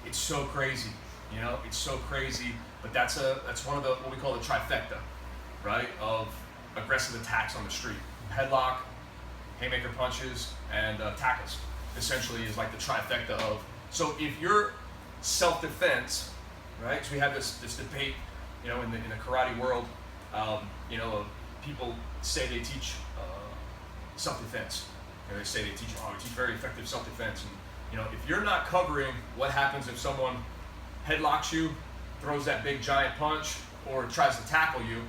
It's so crazy, you know, it's so crazy. But that's one of the what we call the trifecta, right? Of aggressive attacks on the street: headlock, haymaker punches, and tackles. Essentially, is like the trifecta of. So if you're self-defense, right? So we have this debate, you know, in the karate world. You know, people say they teach self-defense. You know, they say they teach very effective self-defense. And you know, if you're not covering what happens if someone headlocks you, throws that big giant punch, or tries to tackle you,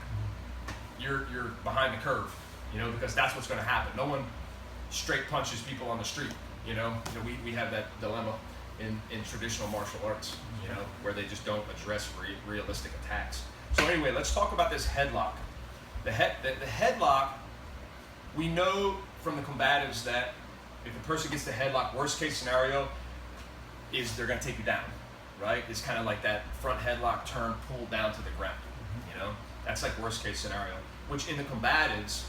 you're behind the curve. You know, because that's what's going to happen. No one straight punches people on the street. You know we have that dilemma in traditional martial arts. You know, where they just don't address realistic attacks. So anyway, let's talk about this headlock. The headlock, we know from the combatives that if the person gets the headlock, worst case scenario is they're going to take you down, right? It's kind of like that front headlock turn, pull down to the ground. You know, that's like worst case scenario. Which in the combatives,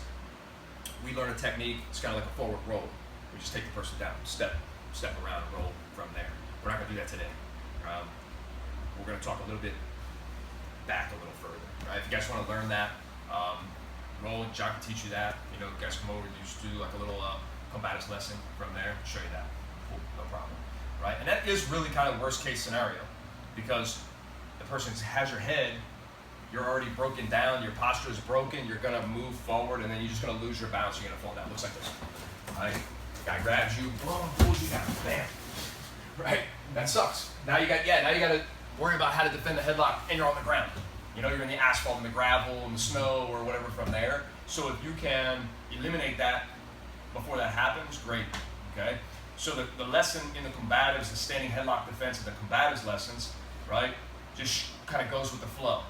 we learn a technique. It's kind of like a forward roll. We just take the person down, step around, and roll from there. We're not going to do that today. We're going to talk a little bit back a little further. Right? If you guys want to learn that, roll, John can teach you that. You know, you guys come over and just do like a little combatives lesson from there. Show you that. Cool, no problem. Right? And that is really kind of worst case scenario because the person has your head. You're already broken down. Your posture is broken. You're going to move forward, and then you're just going to lose your balance. You're going to fall down. It looks like this. Right? Guy grabs you, boom, pulls you down, bam. Right? That sucks. Now you got to worry about how to defend the headlock, and you're on the ground. You know, you're in the asphalt and the gravel and the snow or whatever from there. So if you can eliminate that before that happens, great. Okay? So the lesson in the combatives, the standing headlock defense, and the combatives lessons, right, just kind of goes with the flow.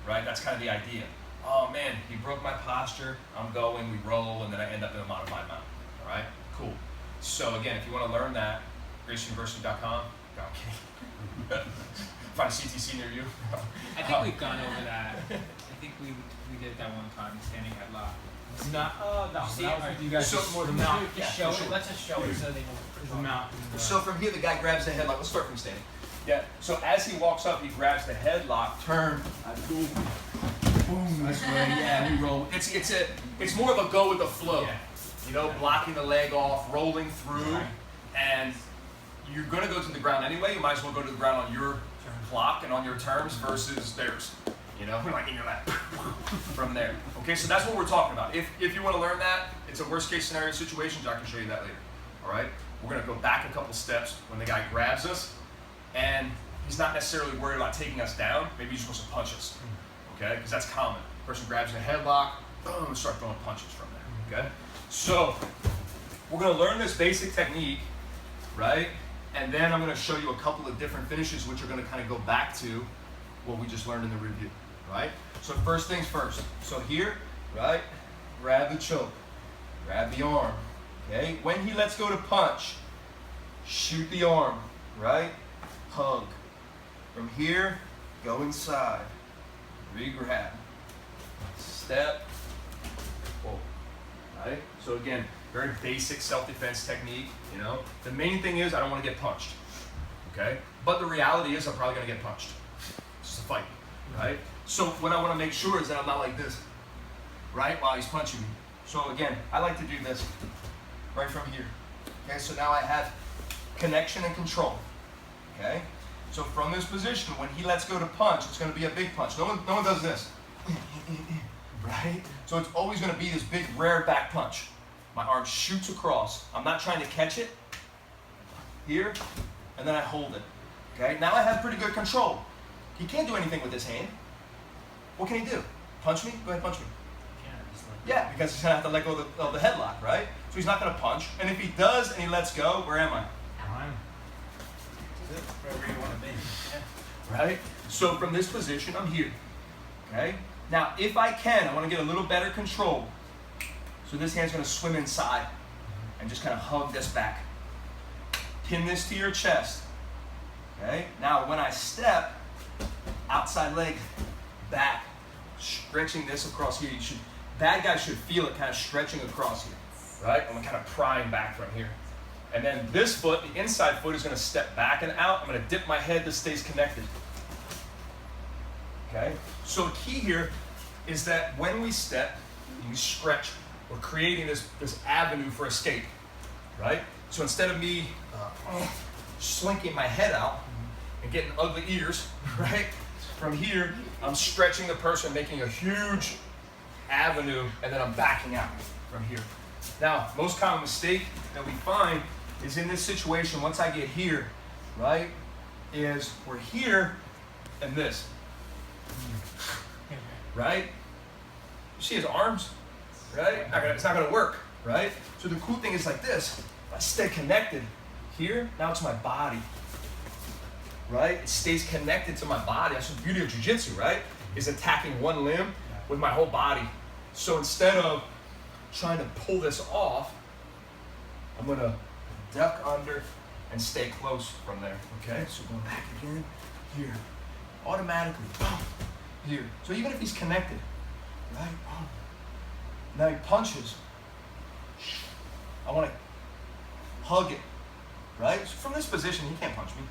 Right? That's kind of the idea. Oh man, he broke my posture. I'm going, we roll, and then I end up in a modified mount. All right? Cool. So again, if you want to learn that, graceuniversity.com. No, I'm kidding. Find a CTC near you. I think we've gone over that. I think we did that one time, standing headlock. No. See, You guys So- just more the mount. Just show it. Let's just show it so they know. The mount. So from here, the guy grabs the headlock. Let's start from standing. Yeah. So as he walks up, he grabs the headlock, turn, boom, this way. Yeah, we roll. It's more of a go with the flow. Yeah. You know, blocking the leg off, rolling through, Right. and you're gonna go to the ground anyway. You might as well go to the ground on your clock and on your terms versus theirs. You know, like in your lap. From there. Okay, so that's what we're talking about. If you want to learn that, it's a worst case scenario situation. I can show you that later. All right, we're gonna go back a couple steps when the guy grabs us, and he's not necessarily worried about taking us down. Maybe he's supposed to punch us. Okay, because that's common. Person grabs a headlock, boom, start throwing punches from there. Okay, so we're gonna learn this basic technique, right? And then I'm gonna show you a couple of different finishes, which are gonna kind of go back to what we just learned in the review, right? So first things first. So here, right, grab the choke, grab the arm, okay? When he lets go to punch, shoot the arm, right? Hug. From here, go inside, re-grab, step, pull, right? So again, very basic self-defense technique, you know? The main thing is I don't want to get punched, okay? But the reality is I'm probably gonna get punched. It's just a fight, right? So what I want to make sure is that I'm not like this, right, while he's punching me. So again, I like to do this right from here. Okay, so now I have connection and control. Okay? So from this position, when he lets go to punch, it's going to be a big punch. No one does this. Right? So it's always going to be this big rear back punch. My arm shoots across. I'm not trying to catch it here, and then I hold it. Okay? Now I have pretty good control. He can't do anything with his hand. What can he do? Punch me? Go ahead, punch me. Yeah, because he's going to have to let go of the headlock, right? So he's not going to punch. And if he does and he lets go, where am I? Wherever you want to be. Right? So from this position, I'm here. Okay? Now, if I can, I want to get a little better control. So this hand's going to swim inside and just kind of hug this back. Pin this to your chest. Okay? Now, when I step, outside leg back, stretching this across here. Bad guy should feel it kind of stretching across here. Right? I'm kind of prying back from here. And then this foot, the inside foot, is going to step back and out. I'm going to dip my head. This stays connected. Okay? So the key here is that when we step and we stretch, we're creating this avenue for escape, right? So instead of me slinking my head out and getting ugly ears, right? From here, I'm stretching the person, making a huge avenue, and then I'm backing out from here. Now, most common mistake that we find is in this situation, once I get here, right, is we're here and this, right? You see his arms, right? It's not gonna work, right? So the cool thing is like this, if I stay connected here, now it's my body, right? It stays connected to my body. That's the beauty of jiu-jitsu, right? Is attacking one limb with my whole body. So instead of trying to pull this off, I'm gonna duck under and stay close from there, okay? So going back again, here, automatically, boom, here. So even if he's connected, right, boom. Now he punches, I wanna hug it, right? So from this position, he can't punch me,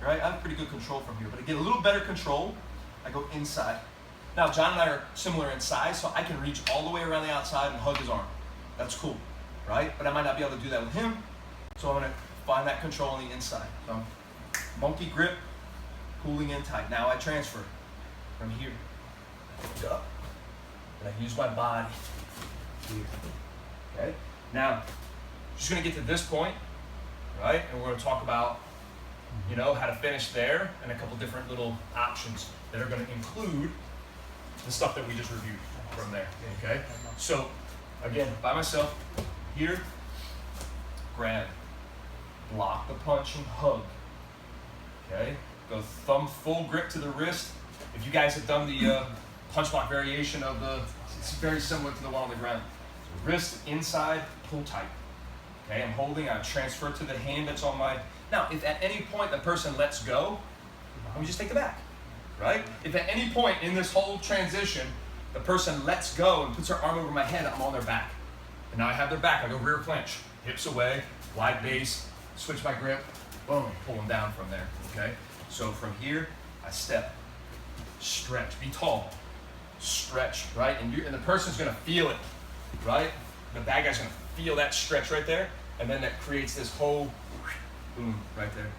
right? I have pretty good control from here, but to get a little better control, I go inside. Now, John and I are similar in size, so I can reach all the way around the outside and hug his arm. That's cool, right? But I might not be able to do that with him, so I'm gonna find that control on the inside. So, monkey grip, pulling in tight. Now I transfer from here, up, and I use my body here, okay? Now, just gonna get to this point, right? And we're gonna talk about, you know, how to finish there and a couple different little options that are gonna include the stuff that we just reviewed from there, okay? So, again, by myself, here, grab, block the punch and hug, okay? Go thumb full grip to the wrist. If you guys have done the punch block variation of it's very similar to the one on the ground. So wrist inside, pull tight, okay? I'm holding, I transfer to the hand that's on my, now, if at any point the person lets go, let me just take the back. Right? If at any point in this whole transition, the person lets go and puts their arm over my head, I'm on their back. And now I have their back, I go rear clinch, hips away, wide base, switch my grip, boom, pull them down from there, okay? So from here, I step, stretch, be tall, stretch, right? And the person's gonna feel it, right? The bad guy's gonna feel that stretch right there, and then that creates this whole, boom, right there.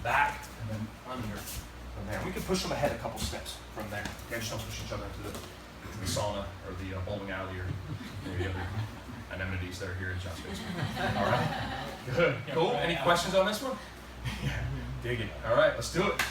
Back, and then under. From there. We can push them ahead a couple steps from there. Okay, just don't push each other into the sauna or the bowling alley or the other amenities that are here in John's basement. All right? Good. Cool. Any questions on this one? Yeah. Dig it. All right, let's do it.